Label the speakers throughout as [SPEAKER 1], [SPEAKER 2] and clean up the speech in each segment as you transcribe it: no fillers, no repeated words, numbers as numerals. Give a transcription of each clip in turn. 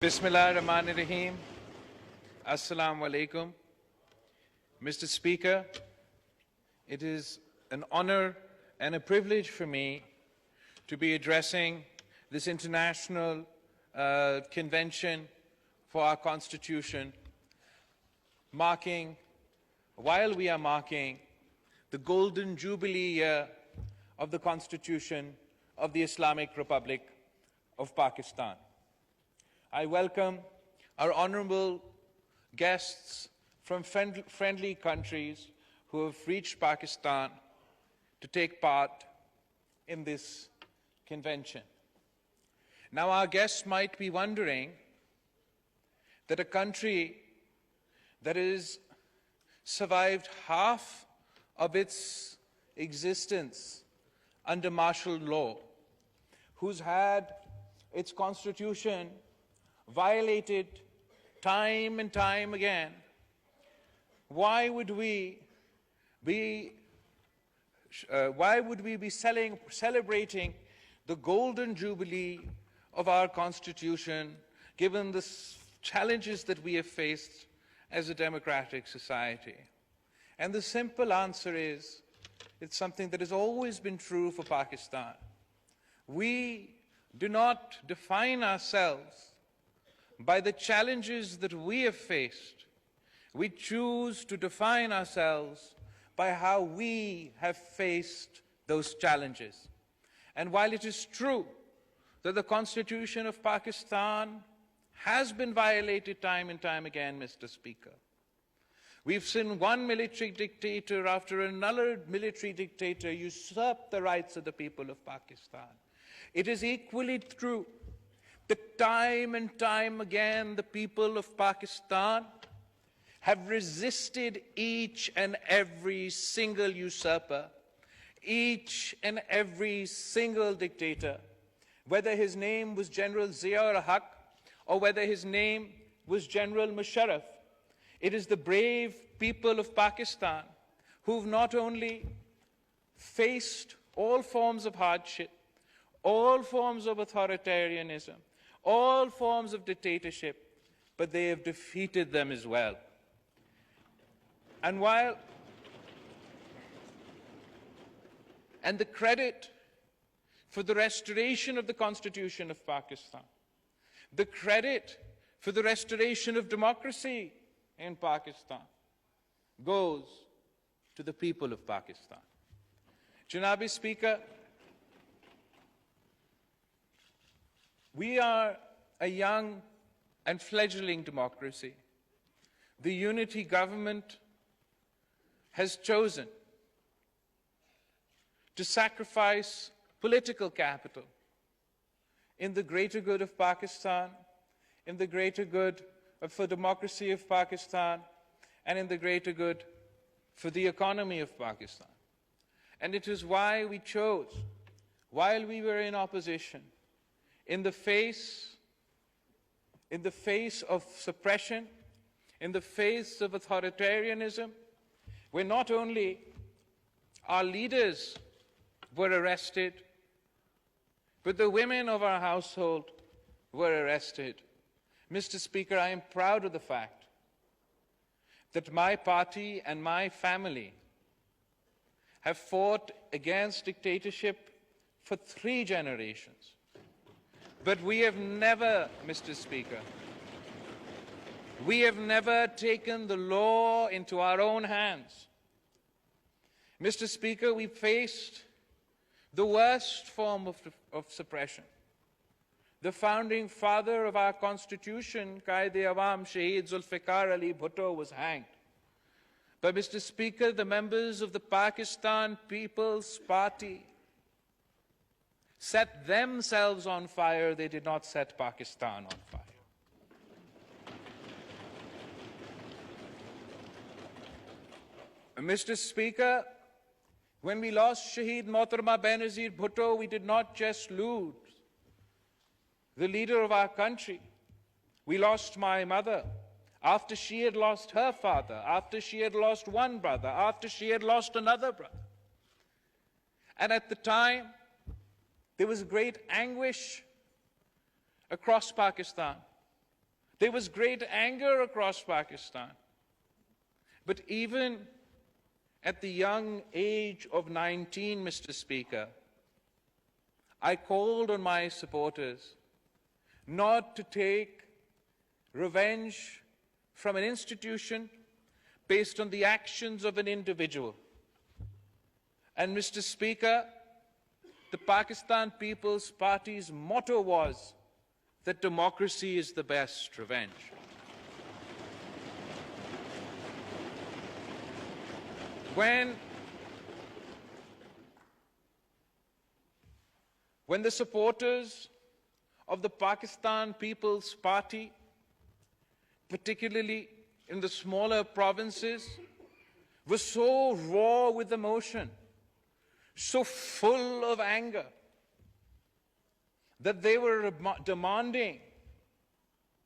[SPEAKER 1] Bismillahirrahmanirrahim. Assalamu alaikum. Mr. Speaker, it is an honor and a privilege for me to be addressing this international convention for our Constitution, while we are marking the Golden Jubilee year of the Constitution of the Islamic Republic of Pakistan. I welcome our honorable guests from friendly countries who have reached Pakistan to take part in this convention. Now, our guests might be wondering that a country that has survived half of its existence under martial law, who's had its constitution violated time and time again, why would we be celebrating the golden jubilee of our Constitution, given the challenges that we have faced as a democratic society? And the simple answer is, it's something that has always been true for Pakistan. We do not define ourselves by the challenges that we have faced. We choose to define ourselves by how we have faced those challenges. And while it is true that the Constitution of Pakistan has been violated time and time again, Mr. Speaker, we've seen one military dictator after another military dictator usurp the rights of the people of Pakistan. It is equally true that time and time again the people of Pakistan have resisted each and every single usurper, each and every single dictator, whether his name was General Zia-ul-Haq or whether his name was General Musharraf. It is the brave people of Pakistan who've not only faced all forms of hardship, all forms of authoritarianism, all forms of dictatorship, but they have defeated them as well. And the credit for the restoration of the Constitution of Pakistan, the credit for the restoration of democracy in Pakistan goes to the people of Pakistan. Janabi Speaker, we are a young and fledgling democracy. The unity government has chosen to sacrifice political capital in the greater good of Pakistan, in the greater good for democracy of Pakistan, and in the greater good for the economy of Pakistan. And it is why we chose, while we were in opposition, in the face of suppression, in the face of authoritarianism, where not only our leaders were arrested, but the women of our household were arrested. Mr. Speaker, I am proud of the fact that my party and my family have fought against dictatorship for 3 generations. But we have never, Mr. Speaker, we have never taken the law into our own hands. Mr. Speaker, we faced the worst form of suppression. The founding father of our Constitution, Qaid-e-Awam, Shaheed Zulfikar Ali Bhutto, was hanged. But, Mr. Speaker, the members of the Pakistan People's Party set themselves on fire. They did not set Pakistan on fire. Mr. Speaker, when we lost Shaheed Mohtarma Benazir Bhutto, we did not just lose the leader of our country. We lost my mother after she had lost her father, after she had lost one brother, after she had lost another brother. And at the time, there was great anguish across Pakistan. There was great anger across Pakistan. But even at the young age of 19, Mr. Speaker, I called on my supporters not to take revenge from an institution based on the actions of an individual. And Mr. Speaker, the Pakistan People's Party's motto was that democracy is the best revenge. When the supporters of the Pakistan People's Party, particularly in the smaller provinces, were so raw with emotion, so full of anger, that they were demanding,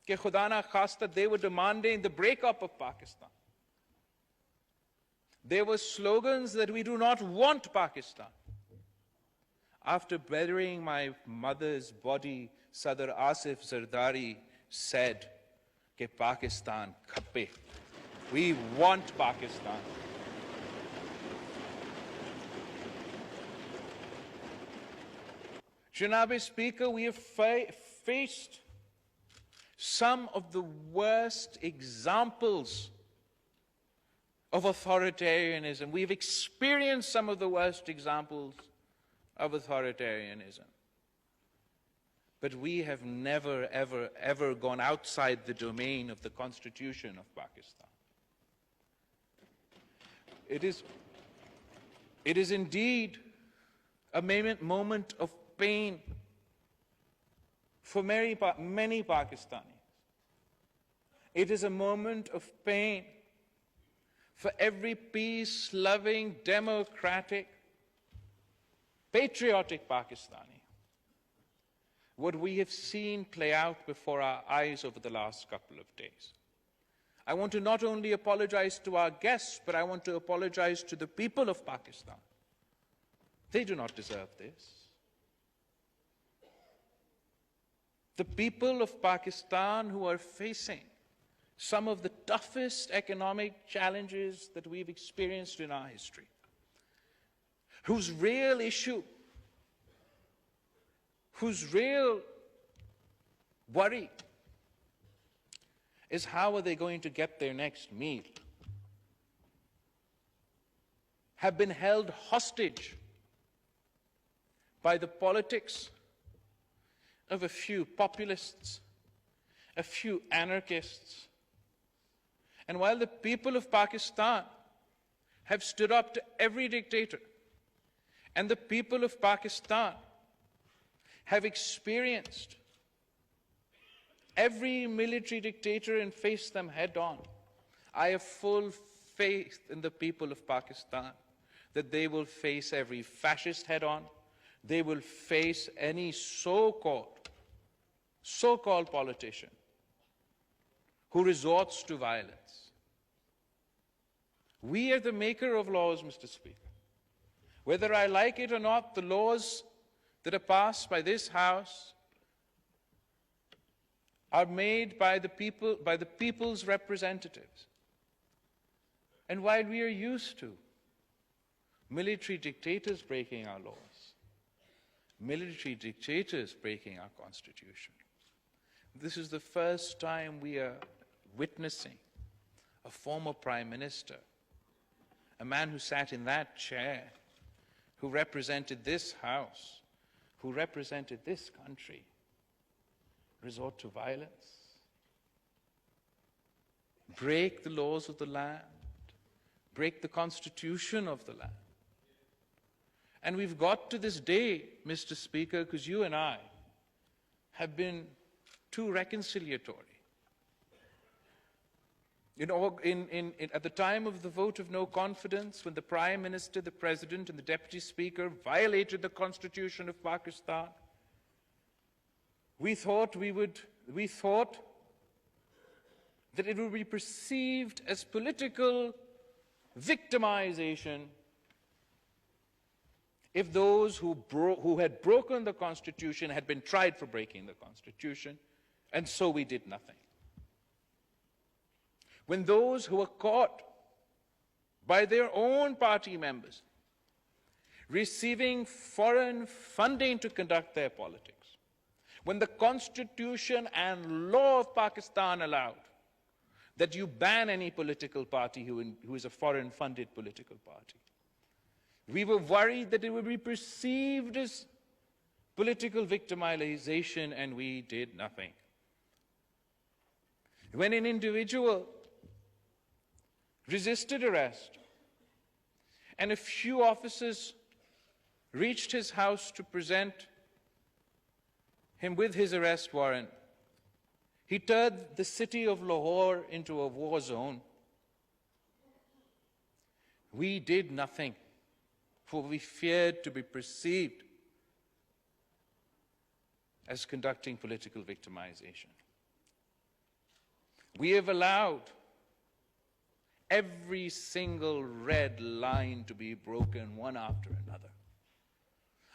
[SPEAKER 1] ke khuda na khasta, they were demanding the breakup of Pakistan. There were slogans that we do not want Pakistan. After burying my mother's body, Sadr Asif Zardari said, ke Pakistan khape. We want Pakistan. Janabi Speaker, we have faced some of the worst examples of authoritarianism. We've experienced some of the worst examples of authoritarianism. But we have never, ever, ever gone outside the domain of the Constitution of Pakistan. It is indeed a moment of pain for many Pakistanis. It is a moment of pain for every peace-loving, democratic, patriotic Pakistani. What we have seen play out before our eyes over the last couple of days. I want to not only apologize to our guests, but I want to apologize to the people of Pakistan. They do not deserve this. The people of Pakistan who are facing some of the toughest economic challenges that we've experienced in our history, whose real issue, whose real worry is how are they going to get their next meal, have been held hostage by the politics of a few populists, a few anarchists. And while the people of Pakistan have stood up to every dictator, and the people of Pakistan have experienced every military dictator and faced them head on, I have full faith in the people of Pakistan that they will face every fascist head on. They will face any so-called politician who resorts to violence. We are the maker of laws, Mr. Speaker. Whether I like it or not, the laws that are passed by this House are made by the people, by the people's representatives. And while we are used to military dictators breaking our laws, military dictators breaking our Constitution, this is the first time we are witnessing a former Prime Minister, a man who sat in that chair, who represented this House, who represented this country, resort to violence, break the laws of the land, break the Constitution of the land. And we've got to this day, Mr. Speaker, because you and I have been too reconciliatory. At the time of the vote of no confidence, when the Prime Minister, the President and the Deputy Speaker violated the Constitution of Pakistan, we thought that it would be perceived as political victimization if those who had broken the Constitution had been tried for breaking the Constitution, and so we did nothing. when those who were caught by their own party members receiving foreign funding to conduct their politics, when the Constitution and law of Pakistan allowed that you ban any political party who is a foreign-funded political party. We were worried that it would be perceived as political victimization, and we did nothing. When an individual resisted arrest, and a few officers reached his house to present him with his arrest warrant, he turned the city of Lahore into a war zone. We did nothing, for we feared to be perceived as conducting political victimization. We have allowed every single red line to be broken one after another.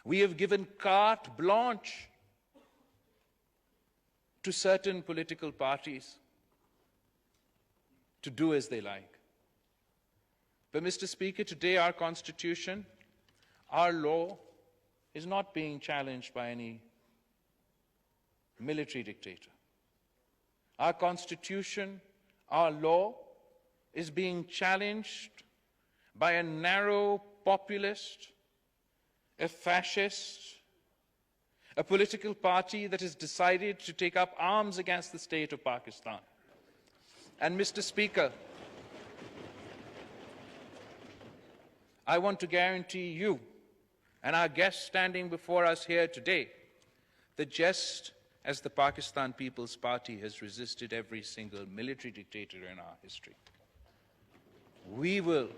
[SPEAKER 1] We have given carte blanche to certain political parties to do as they like. But, Mr. Speaker, today our Constitution, our law, is not being challenged by any military dictator. Our Constitution, our law, is being challenged by a narrow populist, a fascist, a political party that has decided to take up arms against the state of Pakistan. And, Mr. Speaker, I want to guarantee you and our guests standing before us here today that just as the Pakistan People's Party has resisted every single military dictator in our history, we will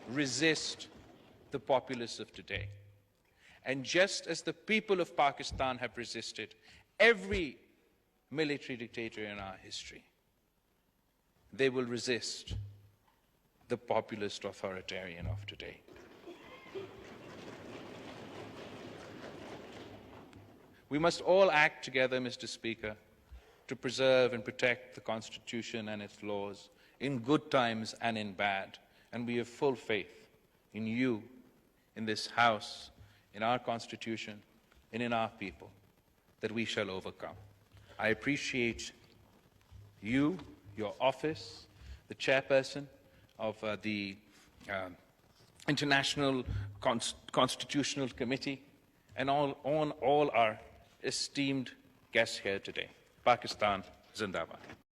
[SPEAKER 1] resist the populists of today. And just as the people of Pakistan have resisted every military dictator in our history, they will resist the populist authoritarian of today. We must all act together, Mr. Speaker, to preserve and protect the Constitution and its laws in good times and in bad. And we have full faith in you, in this House, in our Constitution, and in our people, that we shall overcome. I appreciate you, your office, the chairperson of the International Constitutional Committee, and all our esteemed guests here today. Pakistan Zindabad.